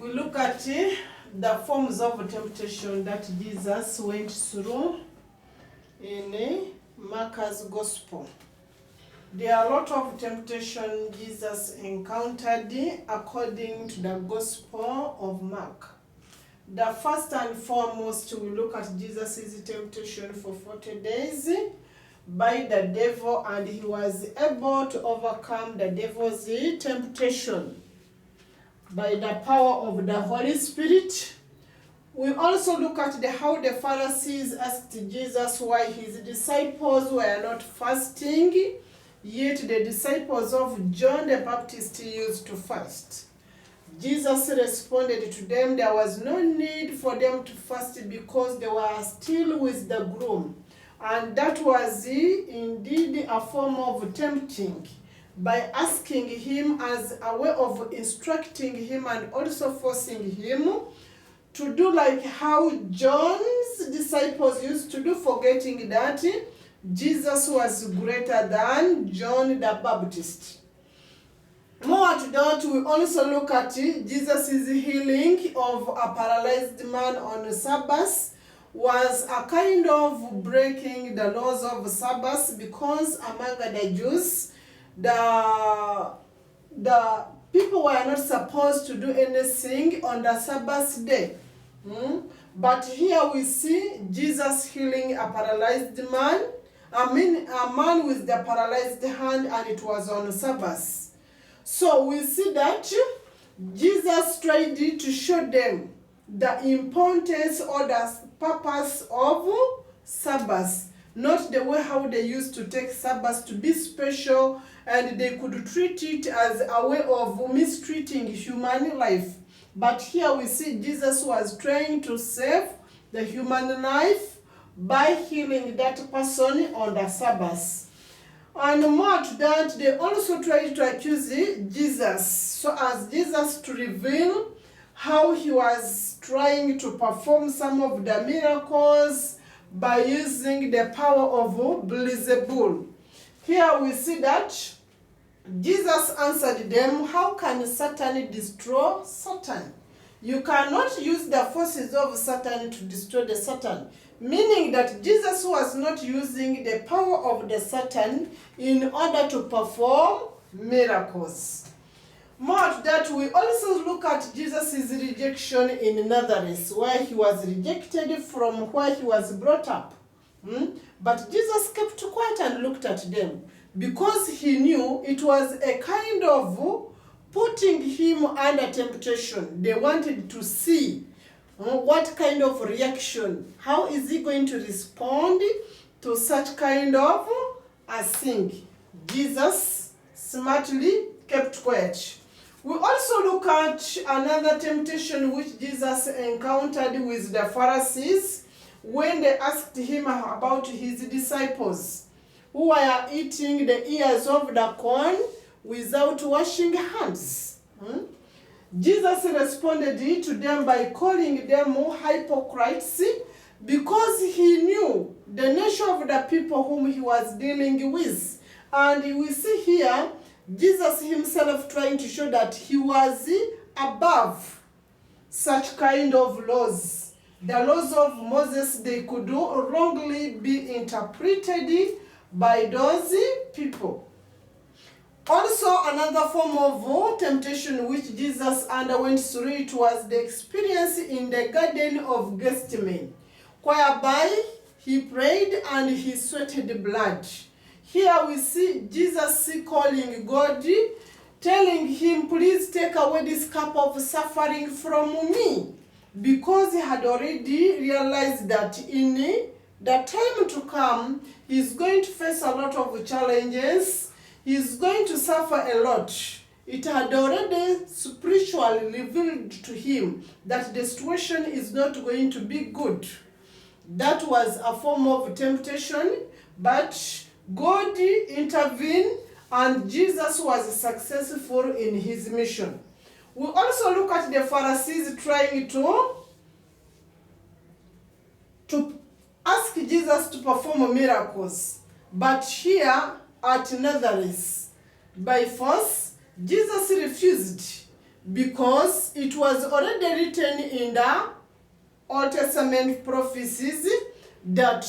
We look at the forms of temptation that Jesus went through in Mark's Gospel. There are a lot of temptation Jesus encountered according to the Gospel of Mark. The first and foremost, we look at Jesus' temptation for 40 days by the devil, and he was able to overcome the devil's temptation by the power of the Holy Spirit. We also look at how the Pharisees asked Jesus why his disciples were not fasting, yet the disciples of John the Baptist used to fast. Jesus responded to them there was no need for them to fast because they were still with the groom. And that was indeed a form of tempting, by asking him as a way of instructing him and also forcing him to do like how John's disciples used to do, forgetting that Jesus was greater than John the Baptist. More to that, we also look at Jesus' healing of a paralyzed man on Sabbath was a kind of breaking the laws of Sabbath, because among the Jews, the people were not supposed to do anything on the Sabbath day. But here we see Jesus healing a paralyzed man, a man with the paralyzed hand, and it was on Sabbath. So we see that Jesus tried to show them the importance or the purpose of Sabbath, not the way how they used to take Sabbath to be special, and they could treat it as a way of mistreating human life. But here we see Jesus was trying to save the human life by healing that person on the Sabbath. And more to that, they also tried to accuse Jesus, so as Jesus to reveal how he was trying to perform some of the miracles by using the power of Beelzebul. Here we see that Jesus answered them, how can Satan destroy Satan? You cannot use the forces of Satan to destroy the Satan. Meaning that Jesus was not using the power of the Satan in order to perform miracles. More to that, we also look at Jesus' rejection in Nazareth, where he was rejected from where he was brought up. But Jesus kept quiet and looked at them, because he knew it was a kind of putting him under temptation. They wanted to see what kind of reaction, how is he going to respond to such kind of a thing. Jesus smartly kept quiet. We also look at another temptation which Jesus encountered with the Pharisees when they asked him about his disciples who were eating the ears of the corn without washing hands. Jesus responded to them by calling them hypocrites, because he knew the nature of the people whom he was dealing with. And we see here Jesus himself trying to show that he was above such kind of laws. The laws of Moses, they could wrongly be interpreted by those people. Also, another form of temptation which Jesus underwent through, it was the experience in the Garden of Gethsemane, whereby he prayed and he sweated blood. Here we see Jesus calling God, telling him, please take away this cup of suffering from me, because he had already realized that in the time to come, he's going to face a lot of challenges. He's going to suffer a lot. It had already spiritually revealed to him that the situation is not going to be good. That was a form of temptation, but God intervened and Jesus was successful in his mission. We also look at the Pharisees trying to ask Jesus to perform miracles. But here at Nazareth, by force, Jesus refused, because it was already written in the Old Testament prophecies that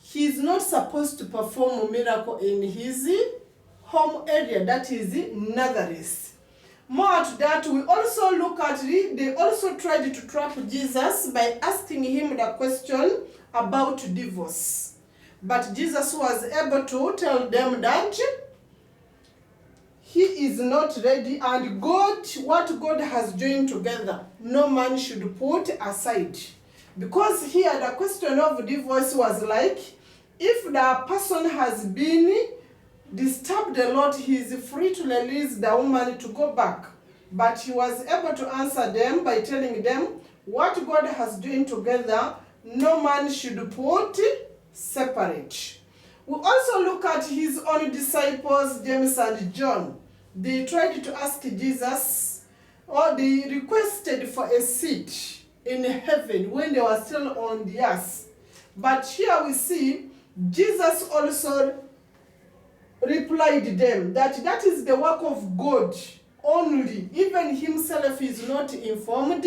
he is not supposed to perform a miracle in his home area, that is Nazareth. More to that, we also look at they also tried to trap Jesus by asking him the question about divorce. But Jesus was able to tell them that he is not ready, and God, what God has joined together, no man should put aside. Because here the question of divorce was like, if the person has been disturbed a lot, he is free to release the woman to go back. But he was able to answer them by telling them, what God has joined together, no man should put separate. We also look at his own disciples, James and John. They tried to ask Jesus, or they requested for a seat in heaven when they were still on the earth. But here we see Jesus also replied them that that is the work of God only. Even himself is not informed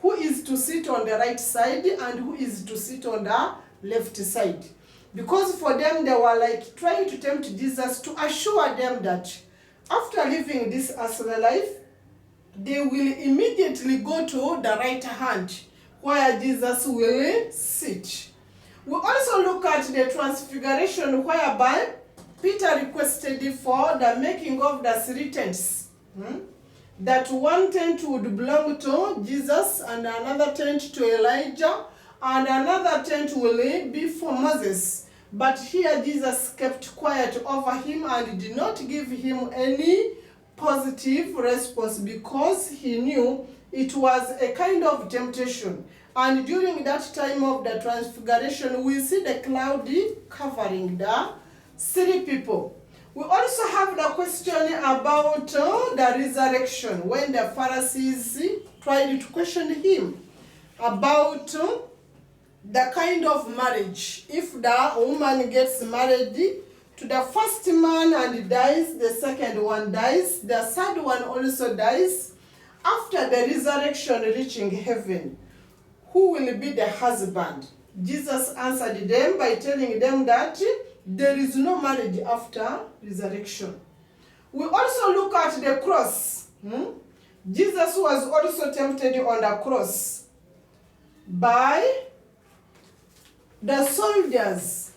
who is to sit on the right side and who is to sit on the left side. Because for them, they were like trying to tempt Jesus to assure them that after living this earthly life, they will immediately go to the right hand where Jesus will sit. We also look at the transfiguration whereby Peter requested for the making of the 3 tents. That one tent would belong to Jesus, and another tent to Elijah, and another tent will be for Moses. But here Jesus kept quiet over him and did not give him any positive response because he knew it was a kind of temptation. And during that time of the transfiguration, we see the cloud covering the 3 people. We also have the question about the resurrection, when the Pharisees tried to question him about the kind of marriage. If the woman gets married to the first man and dies, the second one dies, the third one also dies, after the resurrection reaching heaven, who will be the husband? Jesus answered them by telling them that there is no marriage after resurrection. We also look at the cross. Jesus was also tempted on the cross by the soldiers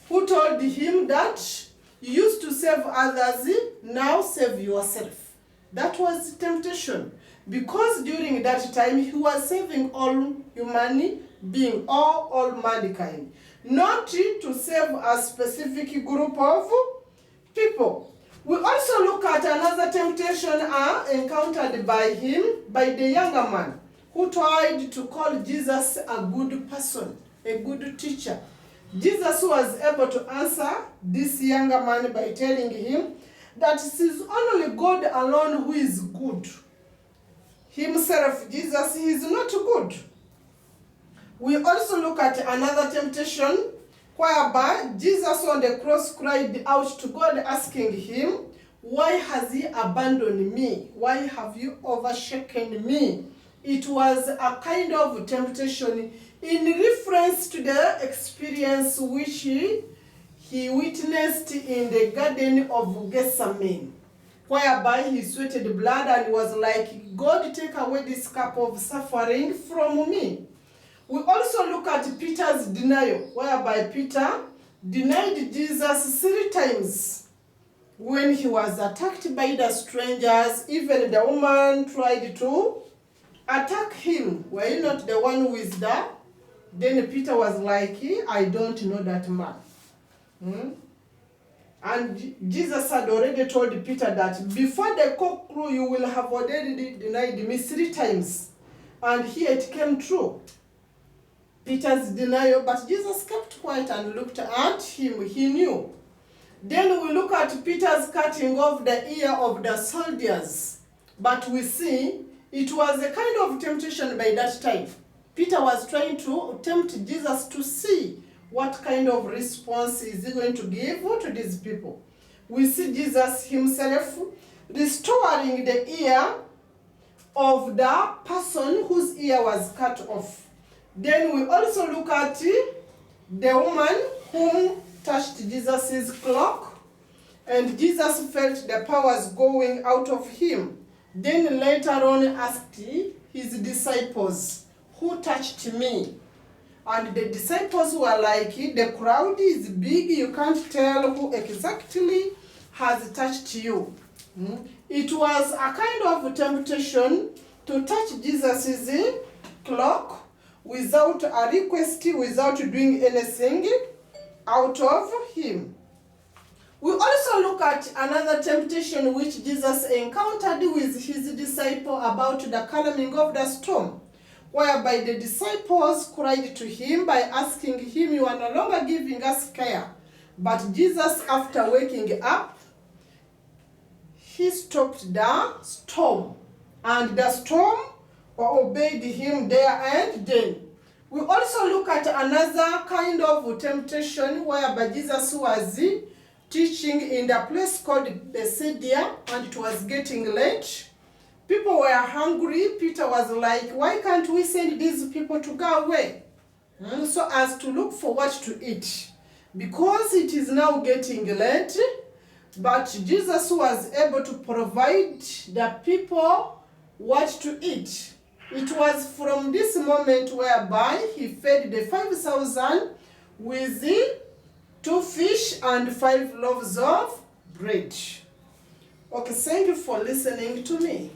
who told him that you used to save others, now save yourself. That was temptation, because during that time he was saving all humanity being, all mankind, not to save a specific group of people. We also look at another temptation encountered by him, by the younger man, who tried to call Jesus a good person, a good teacher. Jesus was able to answer this younger man by telling him that it is only God alone who is good. Himself, Jesus, he is not good. We also look at another temptation whereby Jesus on the cross cried out to God, asking him, why has he abandoned me? Why have you overshaken me? It was a kind of temptation in reference to the experience which he witnessed in the Garden of Gethsemane, whereby he sweated blood and was like, God, take away this cup of suffering from me. We also look at Peter's denial, whereby Peter denied Jesus 3 times when he was attacked by the strangers. Even the woman tried to attack him. Were you not the one who is there? Then Peter was like, I don't know that man. And Jesus had already told Peter that before the cock crew, you will have already denied me 3 times. And here it came true. Peter's denial, but Jesus kept quiet and looked at him. He knew. Then we look at Peter's cutting off the ear of the soldiers. But we see it was a kind of temptation by that time. Peter was trying to tempt Jesus to see what kind of response is he going to give to these people. We see Jesus himself restoring the ear of the person whose ear was cut off. Then we also look at the woman whom touched Jesus' cloak, and Jesus felt the powers going out of him. Then later on asked his disciples, who touched me? And the disciples were like, the crowd is big, you can't tell who exactly has touched you. It was a kind of temptation to touch Jesus' cloak without a request, without doing anything out of him. We also look at another temptation which Jesus encountered with his disciple about the calming of the storm, whereby the disciples cried to him by asking him, you are no longer giving us care. But Jesus, after waking up, he stopped the storm, and the storm obeyed him there and then. We also look at another kind of temptation whereby Jesus was teaching in the place called Bethsaida, and it was getting late. People were hungry. Peter was like, why can't we send these people to go away? So as to look for what to eat. Because it is now getting late, but Jesus was able to provide the people what to eat. It was from this moment whereby he fed the 5,000 with the 2 fish and 5 loaves of bread. Okay, thank you for listening to me.